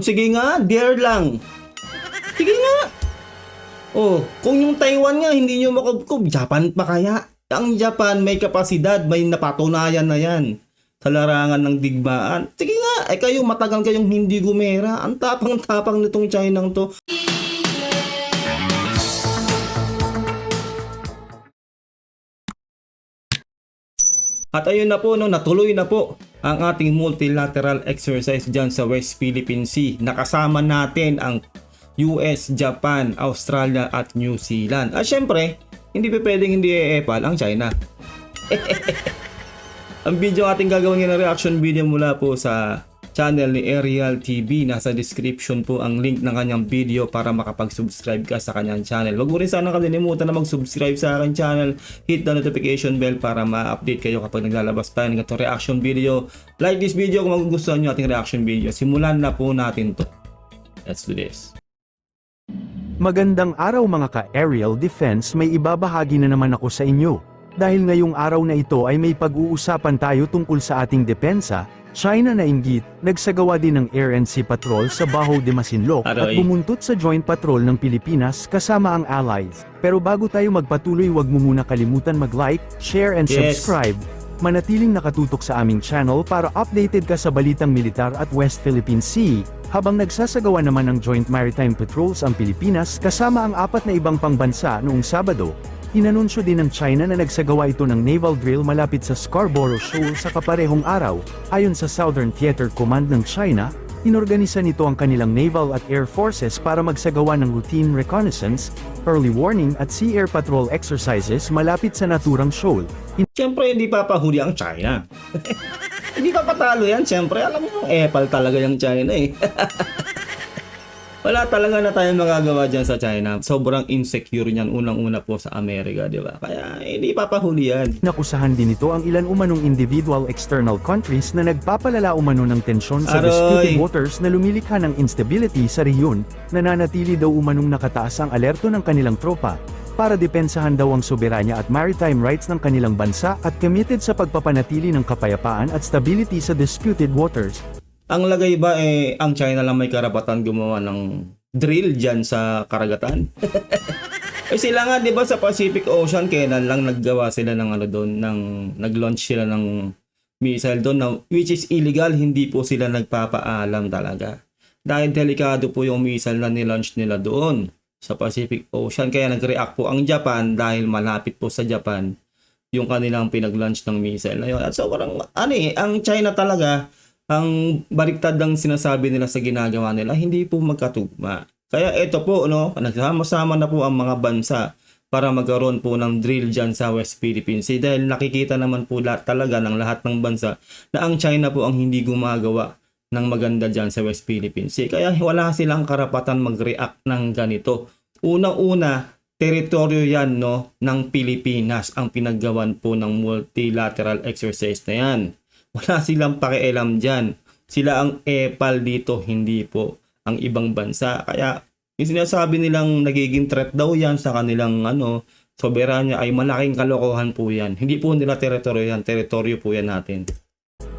Sige nga, dare lang. Sige nga. Oh, kung yung Taiwan nga hindi nyo makubkob, Japan pa kaya? Ang Japan may kapasidad, may napatunayan na yan sa larangan ng digmaan. Sige nga, kayo matagal kayong hindi gumera. Ang tapang-tapang nitong China to. At ayun na po, no, natuloy na po ang ating multilateral exercise dyan sa West Philippine Sea. Nakasama natin ang US, Japan, Australia at New Zealand. At syempre, hindi pa pwedeng hindi e-epal ang China. Ang video ating gagawin ng reaction video mula po sa channel ni Ariel TV. Nasa description po ang link ng kanyang video para makapag-subscribe ka sa kanyang channel. Huwag mo rin sana kalilimutan na mag-subscribe sa aking channel. Hit the notification bell para ma-update kayo kapag naglalabas tayo ng ganitong reaction video. Like this video kung magugustuhan nyo ating reaction video. Simulan na po natin to. Let's do this. Magandang araw mga ka-Aerial Defense, may ibabahagi na naman ako sa inyo. Dahil ngayong araw na ito ay may pag-uusapan tayo tungkol sa ating depensa. China na inggit, nagsagawa din ng Air and Sea Patrol sa Baho de Masinloc at bumuntot sa Joint Patrol ng Pilipinas kasama ang allies. Pero bago tayo magpatuloy, huwag mo muna kalimutan mag-like, share and subscribe. Manatiling nakatutok sa aming channel para updated ka sa balitang militar at West Philippine Sea. Habang nagsasagawa naman ng Joint Maritime Patrols ang Pilipinas kasama ang 4 na ibang pangbansa noong Sabado, inanunsyo din ng China na nagsagawa ito ng naval drill malapit sa Scarborough Shoal sa kaparehong araw. Ayon sa Southern Theater Command ng China, inorganisa nito ang kanilang naval at air forces para magsagawa ng routine reconnaissance, early warning at sea air patrol exercises malapit sa naturang shoal. Siyempre hindi papahuli ang China. Hindi pa patalo yan. Siyempre alam mo, epal talaga yung China eh. Wala talaga na tayong magagawa dyan sa China. Sobrang insecure niyan unang-una po sa Amerika, di ba? Kaya hindi papahuli yan. Nakusahan din ito ang ilan umanong individual external countries na nagpapalala umano ng tensyon sa disputed waters na lumilikha ng instability sa rehiyon. Nananatili daw umanong nakataas ang alerto ng kanilang tropa para depensahan daw ang soberanya at maritime rights ng kanilang bansa at committed sa pagpapanatili ng kapayapaan at stability sa disputed waters. Ang lagay ba ang China lang may karapatan gumawa ng drill dyan sa karagatan? Sila nga 'di ba sa Pacific Ocean kailan lang naggawa sila ng doon, nag-launch sila ng missile doon which is illegal, hindi po sila nagpapaalam talaga. Dahil delikado po yung missile na nilaunch nila doon sa Pacific Ocean, kaya nag-react po ang Japan dahil malapit po sa Japan yung kanilang pinag-launch ng missile na yun. At so parang ang China talaga, ang baliktad ng sinasabi nila sa ginagawa nila, hindi po magkatugma. Kaya ito po, no, nagsama-sama na po ang mga bansa para magkaroon po ng drill dyan sa West Philippine Sea. Dahil nakikita naman po talaga ng lahat ng bansa na ang China po ang hindi gumagawa ng maganda dyan sa West Philippine Sea. Kaya wala silang karapatan mag-react ng ganito. Unang-una, teritoryo yan, no, ng Pilipinas ang pinaggawan po ng multilateral exercise na yan. Wala silang pakialam dyan. Sila ang epal dito, hindi po ang ibang bansa. Kaya yung sinasabi nilang nagiging threat daw yan sa kanilang soberanya ay malaking kalokohan po yan. Hindi po nila teritoryo yan. Teritoryo po yan natin.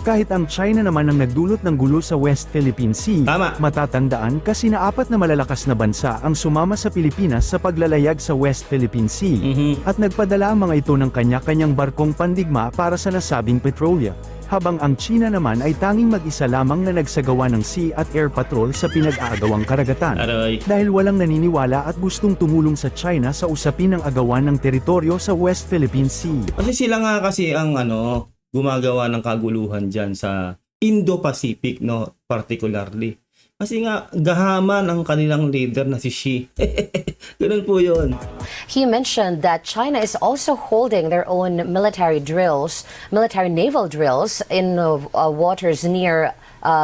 Kahit ang China naman ang nagdulot ng gulo sa West Philippine Sea, matatandaan kasi na 4 na malalakas na bansa ang sumama sa Pilipinas sa paglalayag sa West Philippine Sea, at nagpadala ang mga ito ng kanya-kanyang barkong pandigma para sa nasabing petrolya. Habang ang China naman ay tanging mag-isa lamang na nagsagawa ng sea at air patrol sa pinag-aagawang karagatan. Dahil walang naniniwala at gustong tumulong sa China sa usapin ng agawan ng teritoryo sa West Philippine Sea. Kasi sila nga kasi ang gumagawa ng kaguluhan dyan sa Indo-Pacific, no, particularly. Kasi nga, gahaman ang kanilang leader na si Xi. Ganun po yun. He mentioned that China is also holding their own military naval drills in waters near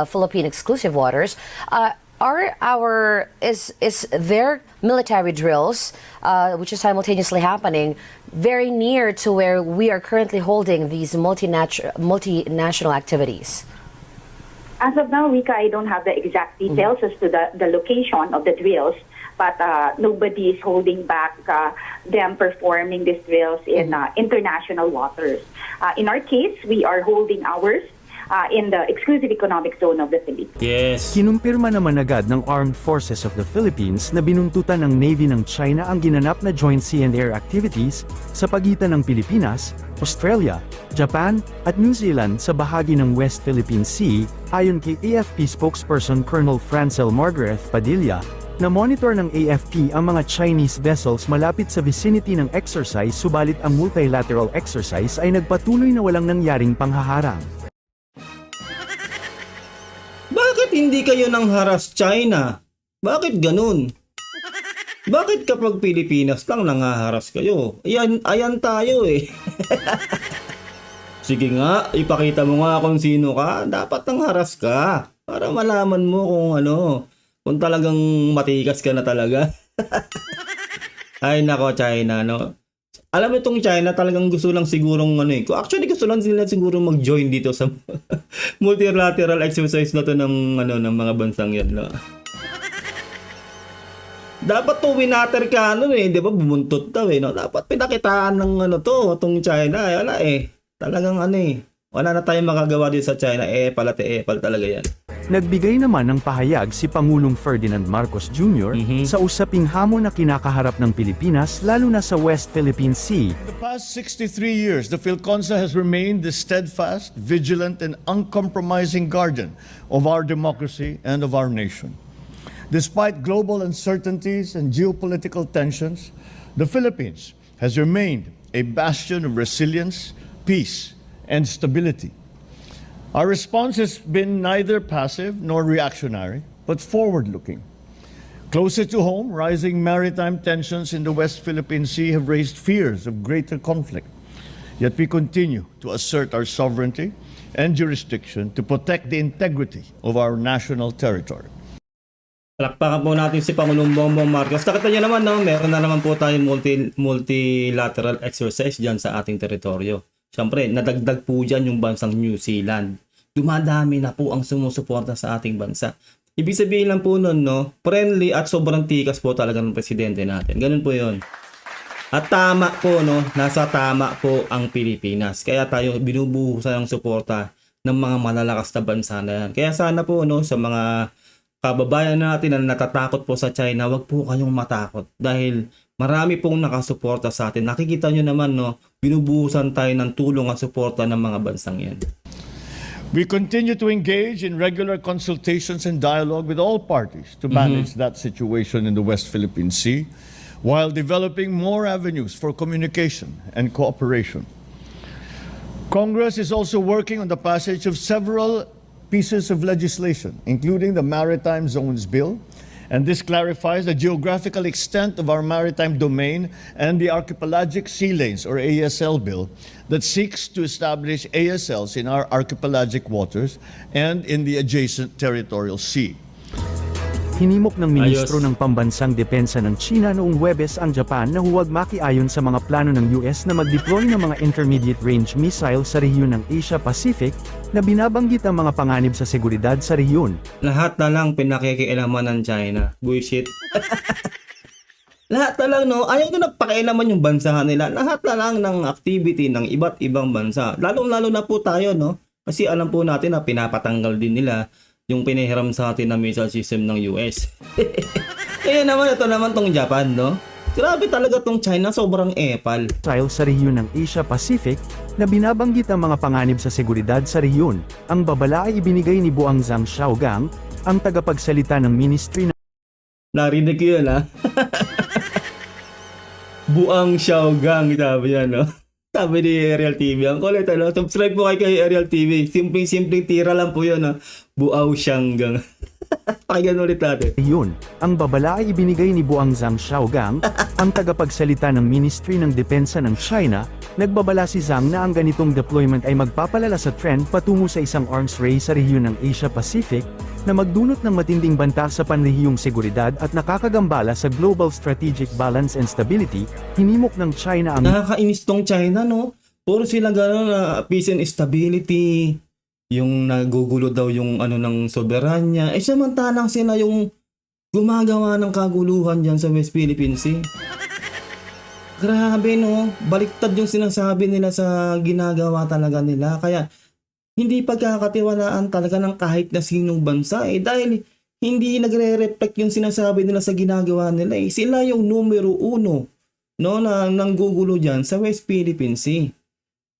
Philippine exclusive waters. Is their military drills, which is simultaneously happening, very near to where we are currently holding these multinational activities? As of now, Rika, I don't have the exact details as to the location of the drills, but nobody is holding back them performing these drills in international waters. In our case, we are holding ours in the exclusive economic zone of the Philippines. Yes. Kinumpirma naman agad ng Armed Forces of the Philippines na binuntutan ng Navy ng China ang ginanap na joint sea and air activities sa pagitan ng Pilipinas, Australia, Japan, at New Zealand sa bahagi ng West Philippine Sea, ayon kay AFP spokesperson Colonel Francel Margaret Padilla, na monitor ng AFP ang mga Chinese vessels malapit sa vicinity ng exercise subalit ang multilateral exercise ay nagpatuloy na walang nangyaring panghaharang. Bakit hindi kayo nang haras China? Bakit ganun? Bakit kapag Pilipinas lang nangaharas kayo? Ayan tayo eh. Sige nga, ipakita mo nga kung sino ka. Dapat nang haras ka. Para malaman mo kung talagang matikas ka na talaga. Ay nako, China, no? Alam mo itong China talagang gusto lang sigurong actually gusto lang sila siguro mag-join dito sa multilateral exercise na to ng mga bansang yan, no? Dapat to winater ka di ba? Bumuntot daw no? Dapat pinakitaan ng tong China, wala Talagang wala na tayong makagawa dito sa China, epal talaga yan. Nagbigay naman ng pahayag si Pangulong Ferdinand Marcos Jr. sa usaping hamon na kinakaharap ng Pilipinas lalo na sa West Philippine Sea. In the past 63 years, the PhilConsa has remained the steadfast, vigilant, and uncompromising guardian of our democracy and of our nation. Despite global uncertainties and geopolitical tensions, the Philippines has remained a bastion of resilience, peace, and stability. Our response has been neither passive nor reactionary, but forward-looking. Closer to home, rising maritime tensions in the West Philippine Sea have raised fears of greater conflict. Yet we continue to assert our sovereignty and jurisdiction to protect the integrity of our national territory. Palakpakan po natin si Pangulong Bongbong Marcos. Nakita niyo naman, meron na naman po tayong multilateral exercise dyan sa ating teritoryo. Siyempre, nadagdag po dyan yung bansang New Zealand. Dumadami na po ang sumusuporta sa ating bansa. Ibig sabihin lang po nun, friendly at sobrang tikas po talaga ng presidente natin. Ganun po yun. At tama po, nasa tama po ang Pilipinas. Kaya tayo binubuhusan ng suporta ng mga malalakas na bansa na yan. Kaya sana po, sa mga kababayan natin na natatakot po sa China, wag po kayong matakot. Dahil marami pong nakasuporta sa atin. Nakikita nyo naman, binubuhusan tayo ng tulong at suporta ng mga bansang yan. We continue to engage in regular consultations and dialogue with all parties to manage that situation in the West Philippine Sea, while developing more avenues for communication and cooperation. Congress is also working on the passage of several pieces of legislation, including the Maritime Zones Bill, and this clarifies the geographical extent of our maritime domain, and the Archipelagic Sea Lanes, or ASL Bill, that seeks to establish ASLs in our archipelagic waters and in the adjacent territorial sea. Hinimok ng Ministro Ayos. ng Pambansang Depensa ng China noong Huwebes ang Japan na huwag makiayon sa mga plano ng US na mag-deploy ng mga intermediate-range missile sa rehiyon ng Asia-Pacific na binabanggit ang mga panganib sa seguridad sa rehiyon. Lahat na lang pinakikialaman ng China. Bullshit. Lahat na lang, ayaw na pakialaman yung bansa nila. Lahat na lang ng activity ng iba't ibang bansa. Lalong-lalo na po tayo, Kasi alam po natin na pinapatanggal din nila yung pinahiram sa atin na missile system ng US. Kaya naman, ito naman tong Japan, Grabe talaga tong China, sobrang epal. Missile sa rehiyon ng Asia-Pacific na binabanggit ang mga panganib sa seguridad sa rehiyon. Ang babala ay ibinigay ni Buangzang Xiaogang, ang tagapagsalita ng Ministry ng Narinig ko yun, Buang Xiaogang, sabi yan, Sabi ni Ariel TV. Ang kulit, Subscribe po kayo kay Ariel TV. Simpleng tira lang po yun, Buaw Xiaogang. Pakinggan ulit natin. rehiyon. Ang babala ay ibinigay ni Buangzang Xiaogang, ang tagapagsalita ng Ministry ng Depensa ng China. Nagbabala si Zhang na ang ganitong deployment ay magpapalala sa trend patungo sa isang arms race sa rehiyon ng Asia-Pacific na magdulot ng matinding banta sa panrehiyong seguridad at nakakagambala sa global strategic balance and stability. Hinimok ng China ang Nakakainis tong China, Puro sila gano'n na peace and stability. Yung nagugulo daw yung ng soberanya. Samantalang sila yung gumagawa ng kaguluhan dyan sa West Philippine Sea. Grabe, Baliktad yung sinasabi nila sa ginagawa talaga nila. Kaya hindi pagkakatiwalaan talaga ng kahit na sinong bansa dahil hindi nagre-reflect yung sinasabi nila sa ginagawa nila Sila yung numero 1 no, na nanggugulo dyan sa West Philippine Sea.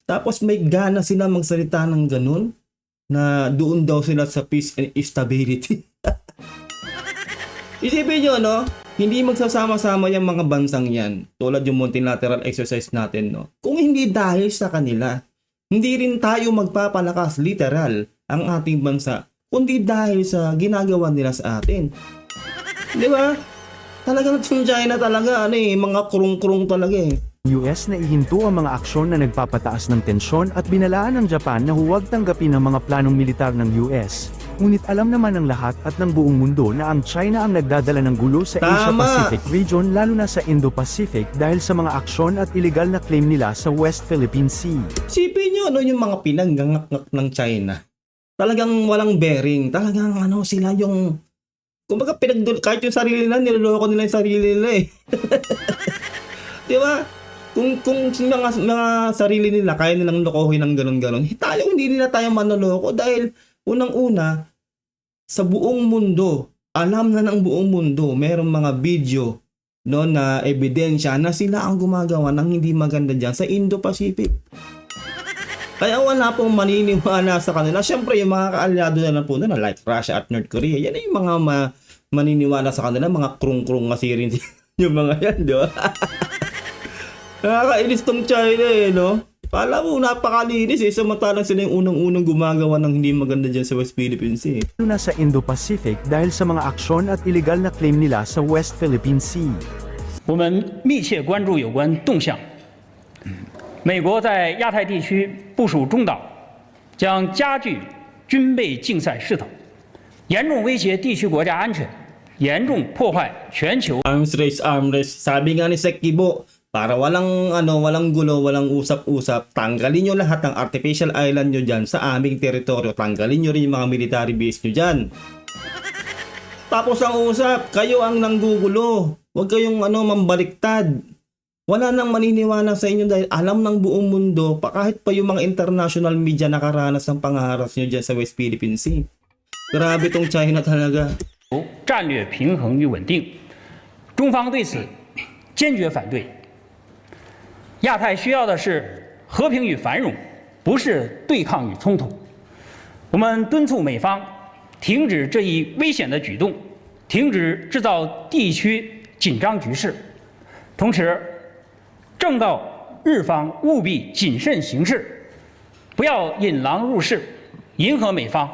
Tapos may gana sila magsalita ng ganun na doon daw sila sa peace and stability. Isipin nyo, no? Hindi magsasama-sama yung mga bansang yan. Tulad yung multilateral exercise natin, no? Kung hindi dahil sa kanila. Hindi rin tayo magpapalakas literal ang ating bansa, kundi dahil sa ginagawa nila sa atin. Di ba? Talagang itong China talaga, mga krung-krung talaga US na ihinto ang mga aksyon na nagpapataas ng tensyon at binalaan ng Japan na huwag tanggapin ang mga planong militar ng US. Ngunit alam naman ng lahat at ng buong mundo na ang China ang nagdadala ng gulo sa Asia-Pacific region lalo na sa Indo-Pacific dahil sa mga aksyon at illegal na claim nila sa West Philippine Sea. Sipin nyo, yung mga pinanggangak ng China. Talagang walang bearing. Talagang sila yung... Kumbaga kahit yung sarili nila, niloloko nila yung sarili nila Di ba? Kung mga sarili nila, kaya nilang lokohin ng ganon-ganon. Tayo, hindi nila tayo manloloko dahil unang-una, sa buong mundo, alam na ng buong mundo, merong mga video no, na ebidensya na sila ang gumagawa ng hindi maganda dyan sa Indo-Pacific. Kaya wala pong maniniwala sa kanila. Siyempre, yung mga kaalyado na lang po na like Russia at North Korea, yan yung mga maniniwala sa kanila, mga krung-krung kasi rin yung mga yan, di ba? Nakakainis tong China no? Pala mo, napakalinis samantalang sila yung unang-unang gumagawa ng hindi maganda dyan sa West Philippine Sea. Lalo na sa Indo-Pacific dahil sa mga aksyon at illegal na claim nila sa West Philippine Sea. 我们密切关注有关动向。美国在亚太地区部署中岛，将加剧军备竞赛势头，严重威胁地区国家安全，严重破坏全球。 Arms race. Sabi nga ni Sek Kibo, para walang gulo, walang usap-usap, tanggalin nyo lahat ng artificial island nyo dyan sa aming teritoryo. Tanggalin nyo rin yung mga military base nyo dyan. Tapos ang usap, kayo ang nanggugulo. Huwag kayong mambaliktad. Wala nang maniniwala sa inyo dahil alam ng buong mundo, kahit pa yung mga international media nakaranas ng pangaharas nyo dyan sa West Philippine Sea. Grabe tong China talaga. 战略平衡与稳定，中方对此坚决反对。亚太需要的是和平与繁荣，不是对抗与冲突。我们敦促美方停止这一危险的举动，停止制造地区紧张局势，同时正告日方务必谨慎行事，不要引狼入室，迎合美方，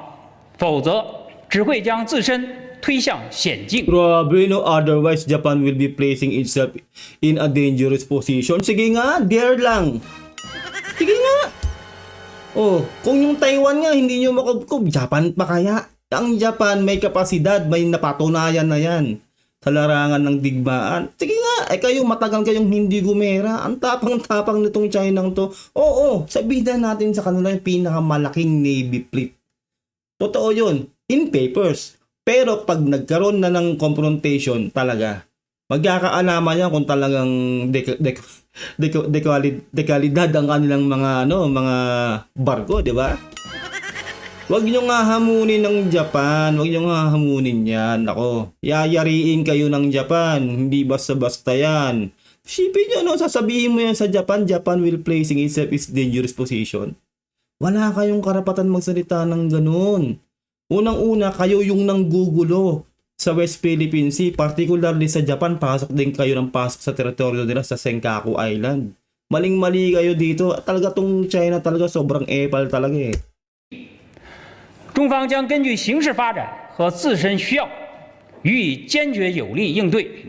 否则只会将自身推向险境。 Grabe no, otherwise Japan will be placing itself in a dangerous position. Sige nga, dare lang. Sige nga. Oh, kung yung Taiwan nga hindi nyo makubkob, Japan pa kaya? Ang Japan may kapasidad, may napatunayan na yan sa larangan ng digmaan. Sige nga, kayo matagal kayong hindi gumera. Ang tapang-tapang nitong China to. Oo, sabihin na natin sa kanila yung pinakamalaking navy fleet. Totoo yun, in papers. Pero pag nagkaroon na ng confrontation talaga, magkakaalaman yan kung talagang dekalidad ang kanilang mga barko, di ba? Huwag nyo nga hamunin ng Japan, huwag nyo nga hamunin yan. Ako, yayariin kayo ng Japan, hindi basta-basta yan. Sipin nyo, sasabihin mo yan sa Japan, Japan will placing itself in dangerous position. Wala kayong karapatan magsalita ng ganun. Unang-una, kayo yung nanggugulo sa West Philippine Sea, particularly sa Japan, pasok din kayo ng pasok sa teritoryo nila sa Senkaku Island. Maling-mali kayo dito. Talaga tong China talaga sobrang epal talaga 中方将根据形势发展和自身需要，予以坚决有力应对。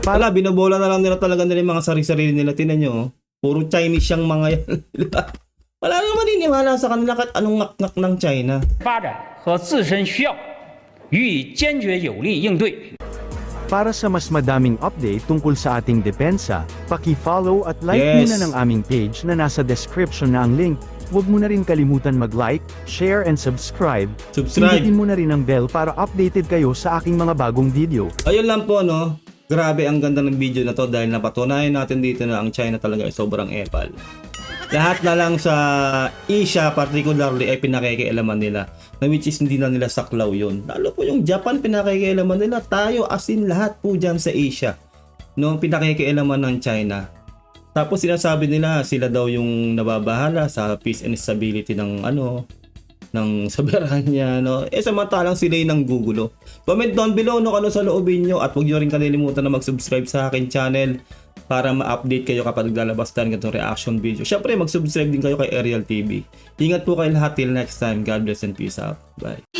Pala, binobola na lang nila talaga nila yung mga sarili-sarili nila. Tinan nyo, puro Chinese yung mga yan. Wala naman maniniwala sa kanila kahit anong ngak-ngak ng China. 发展和自身需要，予以坚决有力应对。 Para sa mas madaming update tungkol sa ating depensa, paki-follow at like muna ng aming page na nasa description na ang link. Huwag mo na rin kalimutan mag-like, share and subscribe. Pindutin mo na rin ang bell para updated kayo sa aking mga bagong video. Ayun lang po no. Grabe ang ganda ng video na to dahil napatunayan natin dito na ang China talaga ay sobrang epal. Lahat na lang sa Asia particularly ay pinakikialaman nila. Na which is hindi na nila saklaw yun. Lalo po yung Japan pinakikialaman nila. Tayo as in lahat po dyan sa Asia. No, pinakikialaman ng China. Tapos sinasabi nila sila daw yung nababahala sa peace and stability ng ng soberanya, no? Samantalang sila yung nanggugulo. Comment down below no, ano sa loobin nyo, at huwag nyo rin kalilimutan na mag-subscribe sa akin channel para ma-update kayo kapag naglalabas tayo ng ganitong reaction video. Syempre mag-subscribe din kayo kay Ariel TV. Ingat po kayo lahat till next time. God bless and peace out. Bye.